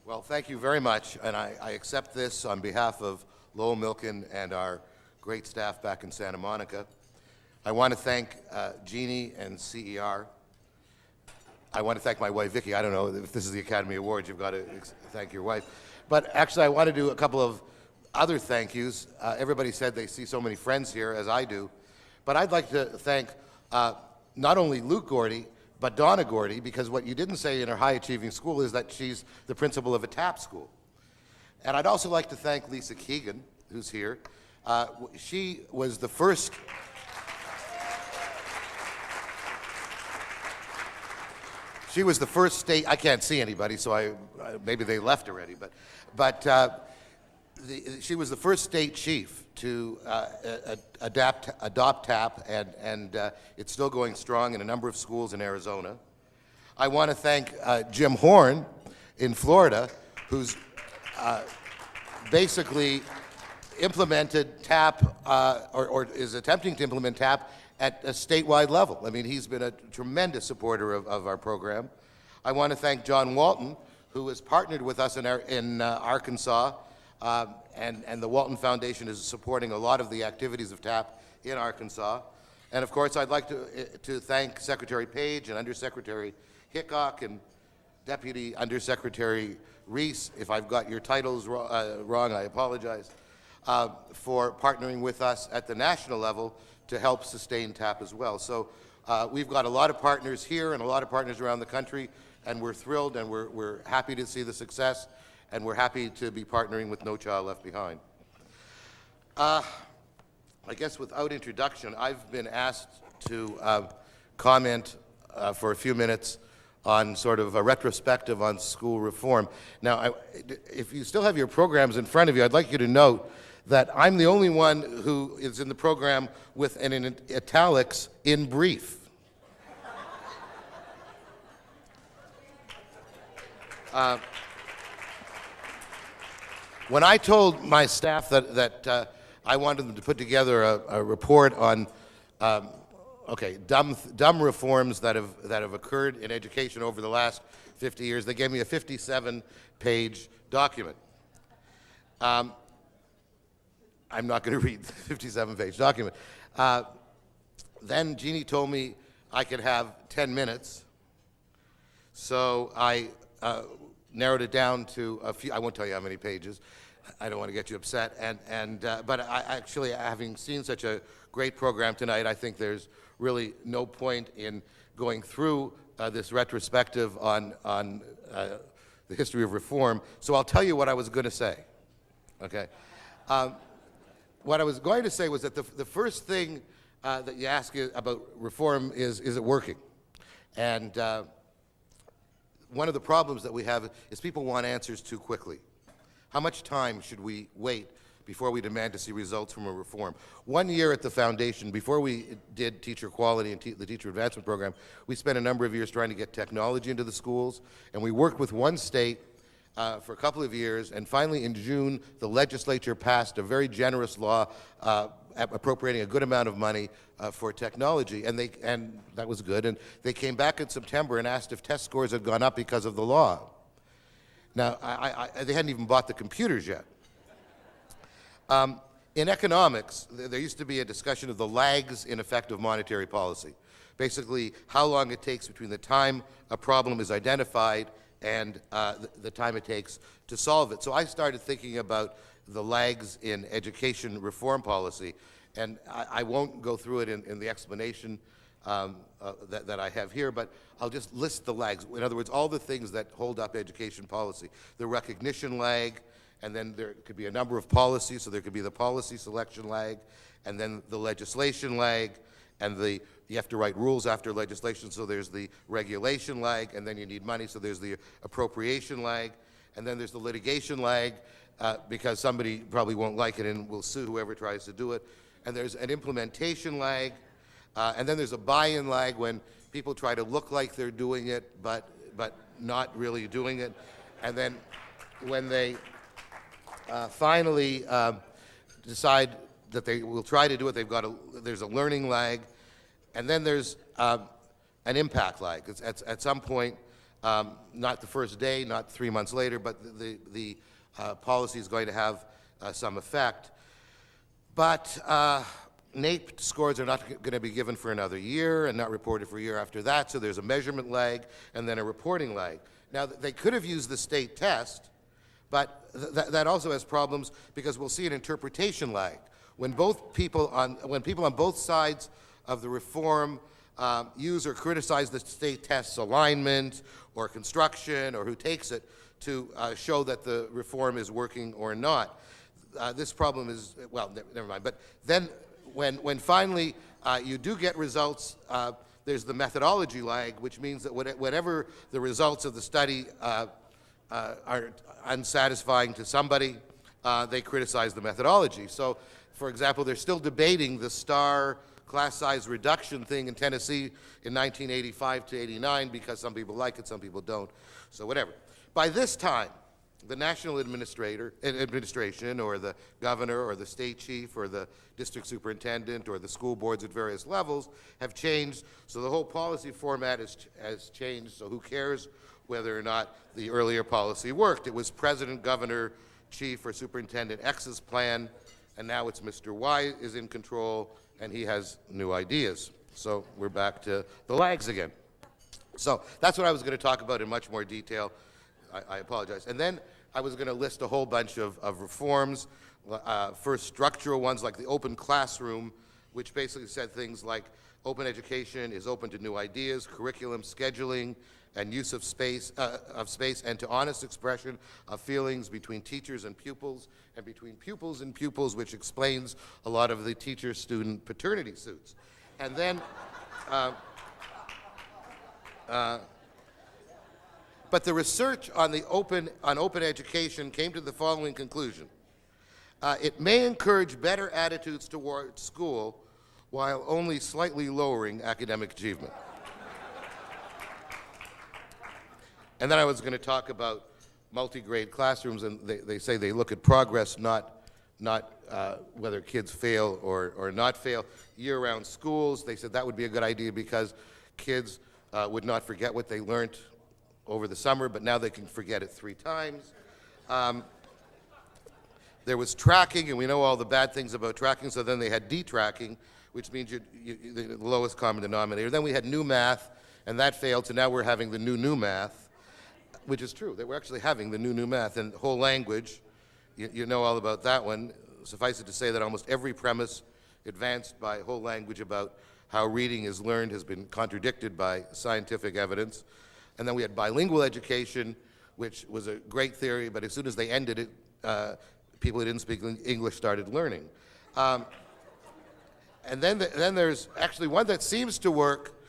Well, thank you very much, and I accept this on behalf of Lowell Milken and our great staff back in Santa Monica. I want to thank Jeannie and CER. I want to thank my wife, Vicki. I don't know if this is the Academy Awards, you've got to thank your wife. But actually, I want to do a couple of other thank yous. Everybody said they see so many friends here, as I do. But I'd like to thank not only Luke Gordy, but Donna Gordy, because what you didn't say in her high-achieving school is that she's the principal of a TAP school. And I'd also like to thank Lisa Keegan, who's here. She was the first... She was the first state... I can't see anybody, so maybe they left already, but she was the first state chief to adopt TAP, and it's still going strong in a number of schools in Arizona. I want to thank Jim Horn in Florida, who's basically implemented TAP, or is attempting to implement TAP at a statewide level. I mean, he's been a tremendous supporter of our program. I want to thank John Walton, who has partnered with us in Arkansas, and the Walton Foundation is supporting a lot of the activities of TAP in Arkansas. And of course, I'd like to thank Secretary Page and Undersecretary Hickok and Deputy Undersecretary Reese. If I've got your titles wrong, I apologize, for partnering with us at the national level to help sustain TAP as well. So we've got a lot of partners here and a lot of partners around the country, and we're thrilled and we're happy to see the success, and we're happy to be partnering with No Child Left Behind. I guess without introduction, I've been asked to comment for a few minutes on sort of a retrospective on school reform. Now, if you still have your programs in front of you, I'd like you to note that I'm the only one who is in the program with an italics "in brief." When I told my staff that I wanted them to put together a report on dumb reforms that have occurred in education over the last 50 years, they gave me a 57-page document. I'm not going to read the 57-page document. Then Jeannie told me I could have 10 minutes, so I narrowed it down to a few. I won't tell you how many pages. I don't want to get you upset. But actually, having seen such a great program tonight, I think there's really no point in going through this retrospective on the history of reform. So I'll tell you what I was going to say. Okay. What I was going to say was that the first thing that you ask about reform is it working? And one of the problems that we have is people want answers too quickly. How much time should we wait before we demand to see results from a reform? 1 year at the foundation, before we did teacher quality and the teacher advancement program, we spent a number of years trying to get technology into the schools, and we worked with one state for a couple of years, and finally in June, the legislature passed a very generous law appropriating a good amount of money for technology, and that was good. And they came back in September and asked if test scores had gone up because of the law. Now, they hadn't even bought the computers yet. In economics, there used to be a discussion of the lags in effective monetary policy. Basically, how long it takes between the time a problem is identified and the time it takes to solve it. So I started thinking about the lags in education reform policy, and I won't go through it in the explanation that I have here, but I'll just list the lags. In other words, all the things that hold up education policy. The recognition lag, and then there could be a number of policies, so there could be the policy selection lag, and then the legislation lag, and you have to write rules after legislation, so there's the regulation lag, and then you need money, so there's the appropriation lag, and then there's the litigation lag, because somebody probably won't like it and will sue whoever tries to do it, and there's an implementation lag, and then there's a buy-in lag when people try to look like they're doing it, but not really doing it, and then when they finally decide that they will try to do it, there's a learning lag, and then there's an impact lag. At some point, Not the first day, not 3 months later, but the policy is going to have some effect. But NAEP scores are not going to be given for another year and not reported for a year after that, so there's a measurement lag and then a reporting lag. Now, they could have used the state test, but that also has problems because we'll see an interpretation lag. When people on both sides of the reform use or criticize the state test's alignment or construction or who takes it to show that the reform is working or not, this problem is, well, never mind. But then when finally you do get results, there's the methodology lag, which means that whatever the results of the study are unsatisfying to somebody, they criticize the methodology. So, for example, they're still debating the STAR class size reduction thing in Tennessee in 1985 to 89 because some people like it, some people don't, so whatever. By this time, the national administration or the governor or the state chief or the district superintendent or the school boards at various levels have changed, so the whole policy format has changed, so who cares whether or not the earlier policy worked. It was President, Governor, Chief, or Superintendent X's plan, and now it's Mr. Y is in control, and he has new ideas. So we're back to the lags again. So that's what I was going to talk about in much more detail. I apologize. And then I was going to list a whole bunch of reforms. First, structural ones like the open classroom, which basically said things like open education is open to new ideas, curriculum, scheduling, and use of space, and to honest expression of feelings between teachers and pupils, and between pupils and pupils, which explains a lot of the teacher-student paternity suits. And then, but the research on open education came to the following conclusion. It may encourage better attitudes towards school while only slightly lowering academic achievement. And then I was going to talk about multi-grade classrooms, and they say they look at progress, not whether kids fail or not fail. Year-round schools, they said that would be a good idea because kids would not forget what they learned over the summer, but now they can forget it 3 times. There was tracking, and we know all the bad things about tracking, so then they had detracking, which means the lowest common denominator. Then we had new math, and that failed, so now we're having the new math, which is true, that we're actually having the new math. And whole language, you know all about that one. Suffice it to say that almost every premise advanced by whole language about how reading is learned has been contradicted by scientific evidence. And then we had bilingual education, which was a great theory, but as soon as they ended it, people who didn't speak English started learning. And then there's actually one that seems to work,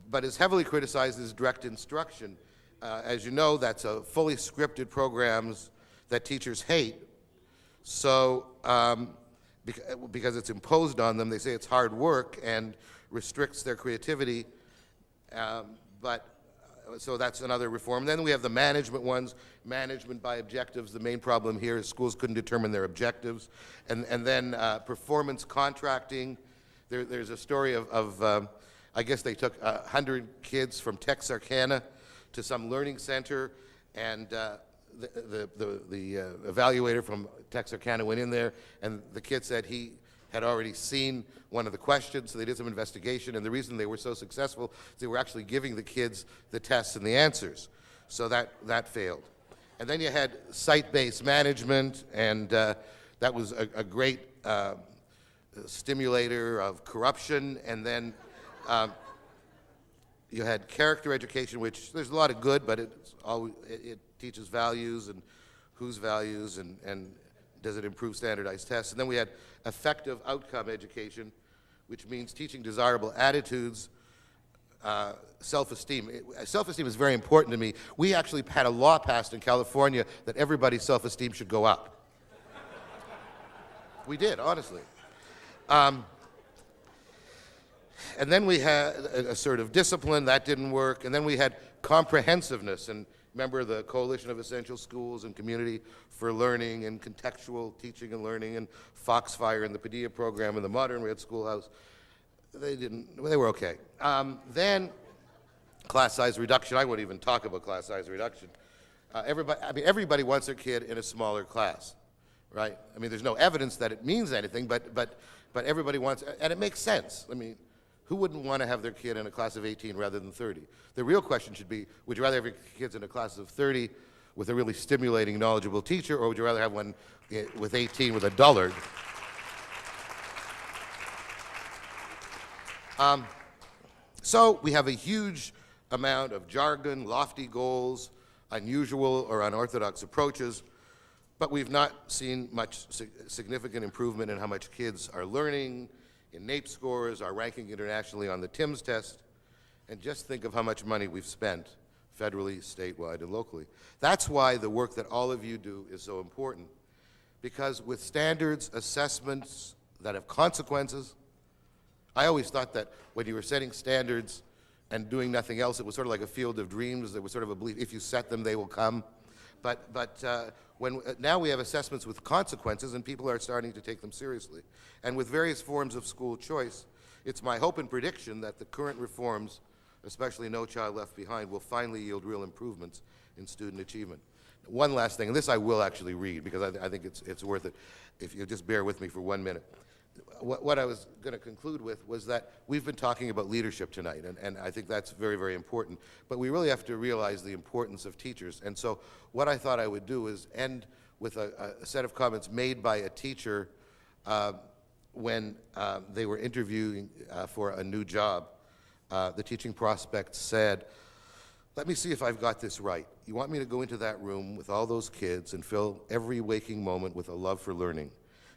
but is heavily criticized as direct instruction. As you know, that's a fully scripted programs that teachers hate. So because it's imposed on them, they say it's hard work and restricts their creativity. So that's another reform. Then we have the management ones, management by objectives. The main problem here is schools couldn't determine their objectives. And then performance contracting. There's a story of I guess they took 100 kids from Texarkana to some learning center, and the evaluator from Texarkana went in there, and the kid said he had already seen one of the questions, so they did some investigation, and the reason they were so successful is they were actually giving the kids the tests and the answers. So that failed. And then you had site-based management, and that was a great stimulator of corruption. And then you had character education, which there's a lot of good, but it teaches values and whose values and does it improve standardized tests. And then we had effective outcome education, which means teaching desirable attitudes, self-esteem. Self-esteem is very important to me. We actually had a law passed in California that everybody's self-esteem should go up. We did, honestly. And then we had assertive discipline. That didn't work. And then we had comprehensiveness. And remember the Coalition of Essential Schools and Community for Learning and Contextual Teaching and Learning and Foxfire and the Padilla program and the Modern Red Schoolhouse. They were okay. Then class size reduction. I wouldn't even talk about class size reduction. Everybody wants their kid in a smaller class, right? I mean, there's no evidence that it means anything, but everybody wants, and it makes sense. I mean, who wouldn't want to have their kid in a class of 18 rather than 30? The real question should be, would you rather have your kids in a class of 30 with a really stimulating, knowledgeable teacher, or would you rather have one with 18 with a dullard? So we have a huge amount of jargon, lofty goals, unusual or unorthodox approaches, but we've not seen much significant improvement in how much kids are learning, in NAEP scores, our ranking internationally on the TIMSS test, and just think of how much money we've spent federally, statewide, and locally. That's why the work that all of you do is so important, because with standards, assessments that have consequences, I always thought that when you were setting standards and doing nothing else, it was sort of like a field of dreams. There was sort of a belief, if you set them, they will come. Now we have assessments with consequences, and people are starting to take them seriously. And with various forms of school choice, it's my hope and prediction that the current reforms, especially No Child Left Behind, will finally yield real improvements in student achievement. One last thing, and this I will actually read because I think it's worth it, if you just bear with me for 1 minute. What I was going to conclude with was that we've been talking about leadership tonight, and I think that's very, very important. But we really have to realize the importance of teachers. And so what I thought I would do is end with a set of comments made by a teacher when they were interviewing for a new job. The teaching prospect said, "Let me see if I've got this right. You want me to go into that room with all those kids and fill every waking moment with a love for learning.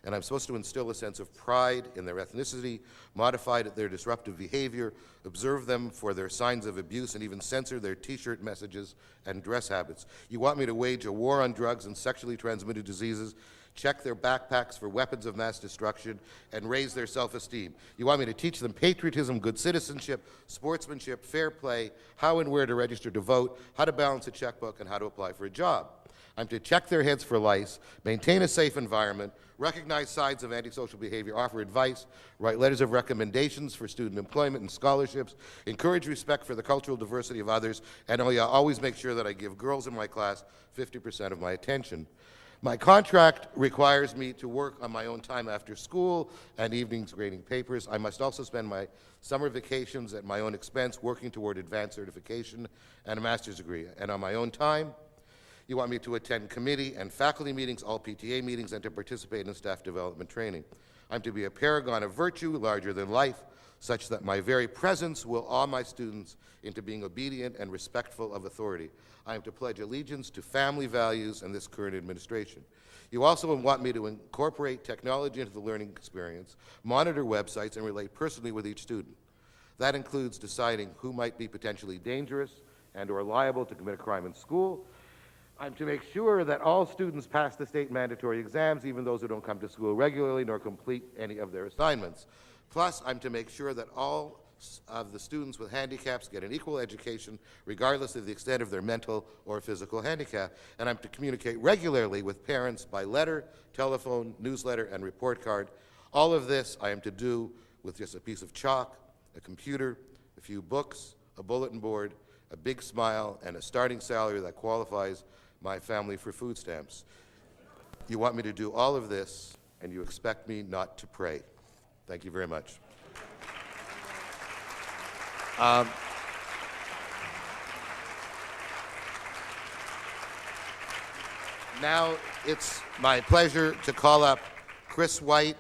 And I'm supposed to instill a sense of pride in their ethnicity, modify their disruptive behavior, observe them for their signs of abuse, and even censor their T-shirt messages and dress habits. You want me to wage a war on drugs and sexually transmitted diseases, check their backpacks for weapons of mass destruction, and raise their self-esteem. You want me to teach them patriotism, good citizenship, sportsmanship, fair play, how and where to register to vote, how to balance a checkbook, and how to apply for a job. I'm to check their heads for lice, maintain a safe environment, recognize signs of antisocial behavior, offer advice, write letters of recommendations for student employment and scholarships, encourage respect for the cultural diversity of others, and always make sure that I give girls in my class 50% of my attention. My contract requires me to work on my own time after school and evenings grading papers. I must also spend my summer vacations at my own expense working toward advanced certification and a master's degree. And on my own time, you want me to attend committee and faculty meetings, all PTA meetings, and to participate in staff development training. I'm to be a paragon of virtue, larger than life, such that my very presence will awe my students into being obedient and respectful of authority. I am to pledge allegiance to family values and this current administration. You also want me to incorporate technology into the learning experience, monitor websites, and relate personally with each student. That includes deciding who might be potentially dangerous and or liable to commit a crime in school. I'm to make sure that all students pass the state mandatory exams, even those who don't come to school regularly nor complete any of their assignments. Plus, I'm to make sure that all of the students with handicaps get an equal education, regardless of the extent of their mental or physical handicap. And I'm to communicate regularly with parents by letter, telephone, newsletter, and report card. All of this I am to do with just a piece of chalk, a computer, a few books, a bulletin board, a big smile, and a starting salary that qualifies my family for food stamps. You want me to do all of this, and you expect me not to pray. Thank you very much. Now it's my pleasure to call up Chris White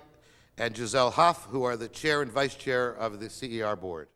and Giselle Huff, who are the chair and vice chair of the CER board.